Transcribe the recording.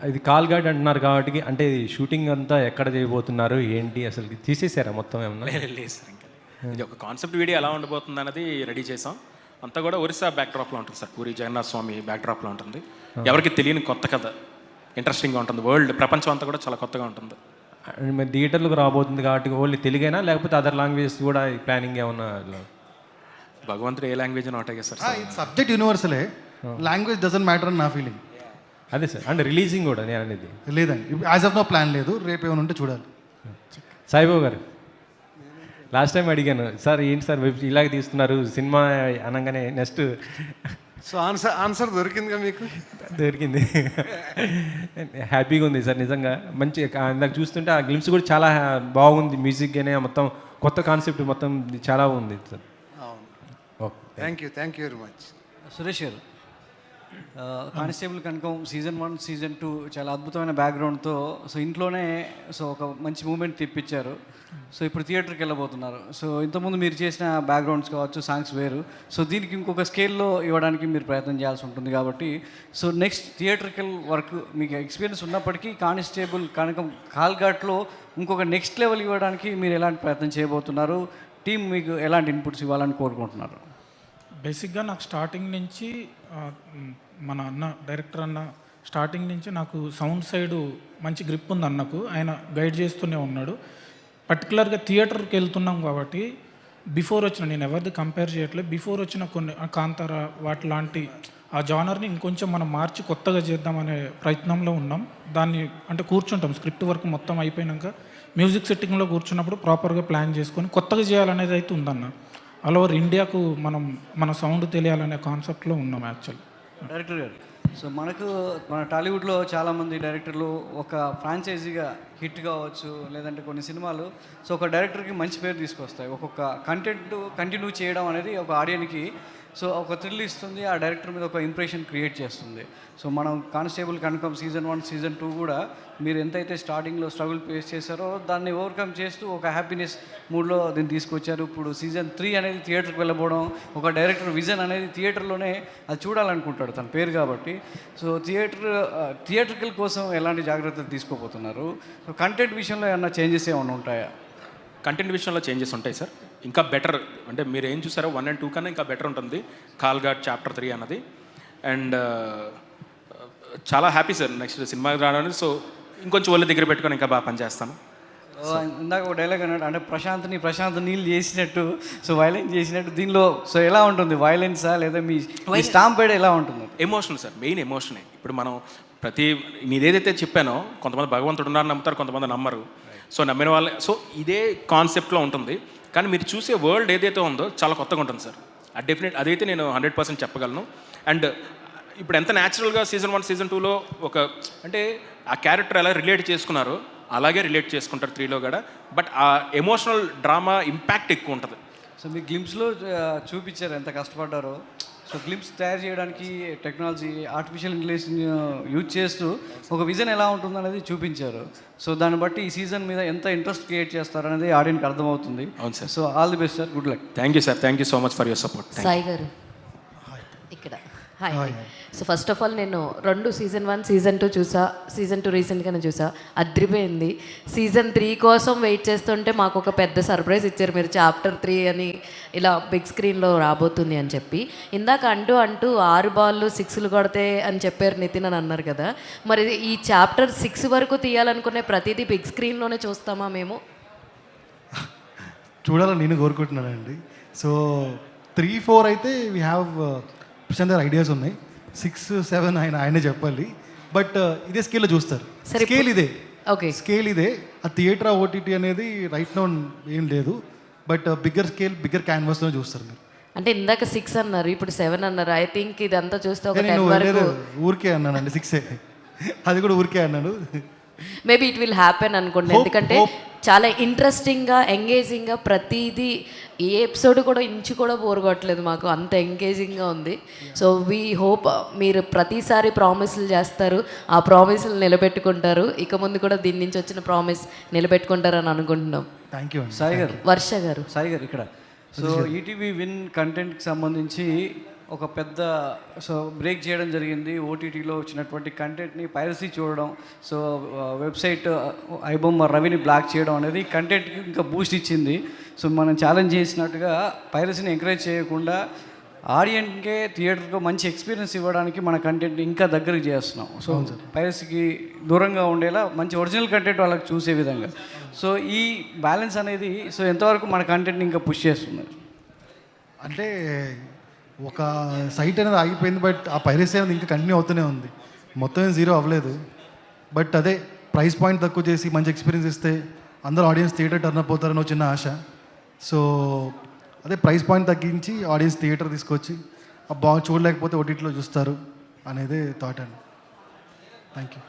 ఇది call guide అంటున్నారు కాబట్టి అంటే ఇది షూటింగ్ అంతా ఎక్కడ చేయబోతున్నారు ఏంటి అసలు తీసేసారా మొత్తం ఏమన్నా? లేదు సార్, ఇంకా ఇది ఒక కాన్సెప్ట్ వీడియో ఎలా ఉండబోతుంది అన్నది రెడీ చేసాం. అంతా కూడా ఒరిస్సా బ్యాక్డ్రాప్లో ఉంటుంది సార్, పూరి జగన్నాథ స్వామి బ్యాక్డ్రాప్లో ఉంటుంది. ఎవరికి తెలియని కొత్త కథ, ఇంట్రెస్టింగ్గా ఉంటుంది. వరల్డ్ ప్రపంచం అంతా కూడా చాలా కొత్తగా ఉంటుంది. మరి థియేటర్లకు రాబోతుంది కాబట్టి ఓన్లీ తెలుగైనా లేకపోతే అదర్ లాంగ్వేజెస్ కూడా ప్లానింగ్ ఏమన్నా? భగవంతుడు ఏ లాంగ్వేజ్ ఒకటే సార్, సబ్జెక్ట్ యూనివర్సలే, లాంగ్వేజ్ డజంట్ మ్యాటర్ అని నా ఫీలింగ్. అదే సార్, అంటే రిలీజింగ్ కూడా నేను అనేది లేదండి, యాజ్ ఆఫ్ నో ప్లాన్ లేదు. రేపు ఏమైనా ఉంటే చూడాలి. సాయిబాబు గారు, లాస్ట్ టైం అడిగాను సార్ ఏంటి సార్ ఇలాగ తీస్తున్నారు సినిమా అనగానే నెక్స్ట్ సో ఆన్సర్ దొరికిందిగా మీకు? దొరికింది. హ్యాపీగా ఉంది సార్ నిజంగా. మంచి ఇందాక చూస్తుంటే ఆ గ్లిమ్స్ కూడా చాలా బాగుంది. మ్యూజిక్ అనే మొత్తం కొత్త కాన్సెప్ట్ మొత్తం చాలా ఉంది sir. Okay, thank you very much. Suresh గారు, కానిస్టేబుల్ కనకం సీజన్ 1 సీజన్ 2 చాలా అద్భుతమైన బ్యాక్గ్రౌండ్తో సో ఇంట్లోనే సో ఒక మంచి మూమెంట్ తెప్పించారు. సో ఇప్పుడు థియేటర్కి వెళ్ళబోతున్నారు. సో ఇంతకుముందు మీరు చేసిన బ్యాక్గ్రౌండ్స్ కావచ్చు, సాంగ్స్ వేరు. సో దీనికి ఇంకొక స్కేల్లో ఇవ్వడానికి మీరు ప్రయత్నం చేయాల్సి ఉంటుంది కాబట్టి సో నెక్స్ట్ థియేటర్కల్ వర్క్ మీకు ఎక్స్పీరియన్స్ ఉన్నప్పటికీ కానిస్టేబుల్ కనకం కాల్ఘాట్లో ఇంకొక నెక్స్ట్ లెవెల్ ఇవ్వడానికి మీరు ఎలాంటి ప్రయత్నం చేయబోతున్నారు? టీం మీకు ఎలాంటి ఇన్పుట్స్ ఇవ్వాలని కోరుకుంటున్నారు? బేసిక్గా నాకు స్టార్టింగ్ నుంచి మన డైరెక్టర్ అన్న స్టార్టింగ్ నుంచి నాకు సౌండ్ సైడు మంచి గ్రిప్ ఉంది అన్నకు. ఆయన గైడ్ చేస్తూనే ఉన్నాడు. పర్టికులర్గా థియేటర్కి వెళ్తున్నాం కాబట్టి బిఫోర్ వచ్చిన, నేను ఎవరిది కంపేర్ చేయట్లేదు, బిఫోర్ వచ్చిన కొన్ని కాంతార వాటి లాంటి ఆ జానర్ని ఇంకొంచెం మనం మార్చి కొత్తగా చేద్దామనే ప్రయత్నంలో ఉన్నాం. దాన్ని అంటే కూర్చుంటాం, స్క్రిప్ట్ వర్క్ మొత్తం అయిపోయాక మ్యూజిక్ సెట్టింగ్లో కూర్చున్నప్పుడు ప్రాపర్గా ప్లాన్ చేసుకొని కొత్తగా చేయాలనేది అయితే ఉందన్న. ఆల్ ఓవర్ ఇండియాకు మన సౌండ్ తెలియాలనే కాన్సెప్ట్లో ఉన్నాం యాక్చువల్లీ. డైరెక్టర్ గారు, సో మన టాలీవుడ్లో చాలామంది డైరెక్టర్లు ఒక ఫ్రాంచైజీగా హిట్ కావచ్చు, లేదంటే కొన్ని సినిమాలు సో ఒక డైరెక్టర్కి మంచి పేరు తీసుకొస్తాయి. ఒక్కొక్క కంటెంట్ కంటిన్యూ చేయడం అనేది ఒక ఆడియన్కి సో ఒక థ్రిల్ ఇస్తుంది, ఆ డైరెక్టర్ మీద ఒక ఇంప్రెషన్ క్రియేట్ చేస్తుంది. సో మనం కానిస్టేబుల్ కనకం సీజన్ 1 సీజన్ 2 కూడా మీరు ఎంతైతే స్టార్టింగ్లో స్ట్రగుల్ ఫేస్ చేశారో దాన్ని ఓవర్కమ్ చేస్తూ ఒక హ్యాపీనెస్ మూడ్లో దీన్ని తీసుకొచ్చారు. ఇప్పుడు సీజన్ 3 అనేది థియేటర్కి వెళ్ళబోవడం, ఒక డైరెక్టర్ విజన్ అనేది థియేటర్లోనే అది చూడాలనుకుంటాడు తన పేరు కాబట్టి. సో థియేటర్కల్ కోసం ఎలాంటి జాగ్రత్తలు తీసుకోబోతున్నారు? సో కంటెంట్ విషయంలో ఏమన్నా చేంజెస్ ఏమైనా ఉంటాయా? కంటెంట్ విషయంలో చేంజెస్ ఉంటాయి సార్, ఇంకా బెటర్. అంటే మీరు ఏం చూసారో 1 and 2 కన్నా ఇంకా బెటర్ ఉంటుంది కాల్ఘాట్ చాప్టర్ 3 అన్నది. అండ్ చాలా హ్యాపీ సార్ నెక్స్ట్ సినిమాకి రావడానికి. సో ఇంకొంచెం ఒళ్ళు దగ్గర పెట్టుకొని ఇంకా బాగా పనిచేస్తాను. ఇందాక ఒక డైలాగ్ అన్నాడు, అంటే ప్రశాంత్ నీళ్ళు చేసినట్టు సో వైలెన్స్ చేసినట్టు దీనిలో సో ఎలా ఉంటుంది? వైలెన్సా లేదా మీ స్టాంప్ పేడ ఎలా ఉంటుంది? ఎమోషనల్ సార్, మెయిన్ ఎమోషనే. ఇప్పుడు మనం నేనేదైతే చెప్పానో కొంతమంది భగవంతుడు ఉన్నారని నమ్ముతారు, కొంతమంది నమ్మరు. సో నమ్మిన వాళ్ళే. సో ఇదే కాన్సెప్ట్లో ఉంటుంది, కానీ మీరు చూసే వరల్డ్ ఏదైతే ఉందో చాలా కొత్తగా ఉంటుంది సార్. అదైతే నేను 100% చెప్పగలను. అండ్ ఇప్పుడు ఎంత న్యాచురల్గా సీజన్ 1 సీజన్ 2లో ఒక అంటే ఆ క్యారెక్టర్ ఎలా రిలేట్ చేసుకున్నారో అలాగే రిలేట్ చేసుకుంటారు 3లో కూడా. బట్ ఆ ఎమోషనల్ డ్రామా ఇంపాక్ట్ ఎక్కువ ఉంటుంది. సో మీ గ్లిమ్స్లో చూపించారు ఎంత కష్టపడ్డారో. సో గ్లిమ్స్ తయారు చేయడానికి టెక్నాలజీ, ఆర్టిఫిషియల్ ఇంటెలిజెన్స్ యూజ్ చేస్తూ ఒక విజన్ ఎలా ఉంటుందనేది చూపించారు. సో దాన్ని బట్టి ఈ సీజన్ మీద ఎంత ఇంట్రెస్ట్ క్రియేట్ చేస్తారనేది ఆడియన్కి అర్థమవుతుంది. అవును sir. So all the best sir, good luck. Thank you sir, thank you so much for your support. Sai గారు ఇక్కడ hi. So first of all నేను 2 సీజన్ 1 సీజన్ 2 చూసా, సీజన్ 2 రీసెంట్గానే చూసా, అద్రిపోయింది. సీజన్ 3 కోసం వెయిట్ చేస్తుంటే మాకు ఒక పెద్ద సర్ప్రైజ్ ఇచ్చారు మీరు, చాప్టర్ 3 అని ఇలా బిగ్ స్క్రీన్లో రాబోతుంది అని చెప్పి. ఇందాక అంటూ 6 బాళ్ళు 6లు కొడితే అని చెప్పారు నితిన్ అని అన్నారు కదా, మరి ఈ చాప్టర్ 6 వరకు తీయాలనుకునే ప్రతిదీ బిగ్ స్క్రీన్లోనే చూస్తామా మేము? చూడాలని నేను కోరుకుంటున్నానండి. సో 3, 4 అయితే వీ హ్యావ్ ప్రశాంత్ ఐడియాస్ ఉన్నాయి. 6, 7 ఆయనే చెప్పాలి. బట్ ఇదే స్కేల్లో చూస్తారు. స్కేల్ ఇదే, ఓకే, స్కేల్ ఇదే. ఆ థియేటర్ ఓటీటీ అనేది రైట్ నౌ ఏం లేదు. బట్ బిగ్గర్ స్కేల్ బిగ్గర్ క్యాన్వాస్లో చూస్తారు మీరు. అంటే ఇందాక 6 అన్నారు, ఇప్పుడు 7 అన్నారు. ఐ థింక్ ఇదంతా చూస్తే ఒక 10 వరకు ఊరికే అన్నానండి, 6 అది కూడా ఊరికే అన్నాను. మేబీ ఇట్ విల్ హ్యాపెన్ అనుకోండి. ఎందుకంటే చాలా ఇంట్రెస్టింగ్గా ఎంగేజింగ్గా ప్రతిదీ, ఏ ఎపిసోడ్ కూడా ఇంచు కూడా బోర్ కొట్టలేదు మాకు, అంత ఎంగేజింగ్గా ఉంది. సో వీ హోప్ మీరు ప్రతిసారి ప్రామిస్లు చేస్తారు, ఆ ప్రామిస్లు నిలబెట్టుకుంటారు. ఇక ముందు కూడా దీని నుంచి వచ్చిన ప్రామిస్ నిలబెట్టుకుంటారని అనుకుంటున్నాం. Thank you. సాయి గారు, వర్ష గారు సాయి గారు ఇక్కడ సో ఈటీవీ విన్ కంటెంట్కి సంబంధించి ఒక పెద్ద సో బ్రేక్ చేయడం జరిగింది. ఓటీటీలో వచ్చినటువంటి కంటెంట్ని పైరసీ చూడడం, సో వెబ్సైట్ ఐబొమ్మ రవిని బ్లాక్ చేయడం అనేది కంటెంట్కి ఇంకా బూస్ట్ ఇచ్చింది. సో మనం ఛాలెంజ్ చేసినట్టుగా పైరసీని ఎంకరేజ్ చేయకుండా ఆడియన్స్కే థియేటర్కి మంచి ఎక్స్పీరియన్స్ ఇవ్వడానికి మన కంటెంట్ని ఇంకా దగ్గరికి చేస్తున్నాం. సో పైరసీకి దూరంగా ఉండేలా మంచి ఒరిజినల్ కంటెంట్ వాళ్ళకి చూసే విధంగా. సో ఈ బ్యాలెన్స్ అనేది సో ఎంతవరకు మన కంటెంట్ని ఇంకా పుష్ చేస్తున్నారు? అంటే ఒక సైట్ అనేది ఆగిపోయింది, బట్ ఆ పైరసీ అనేది ఇంకా కంటిన్యూ అవుతూనే ఉంది. మొత్తం ఏం జీరో అవ్వలేదు. బట్ అదే ప్రైస్ పాయింట్ తక్కువ చేసి మంచి ఎక్స్పీరియన్స్ ఇస్తే అందరూ ఆడియన్స్ థియేటర్ టర్న్ అప్ అవుతారని చిన్న ఆశ. సో అదే ప్రైస్ పాయింట్ తగ్గించి ఆడియన్స్ థియేటర్ తీసుకొచ్చి బాగా చూడలేకపోతే ఓటీటీలో చూస్తారు అనేదే థాట్ అండి. Thank you.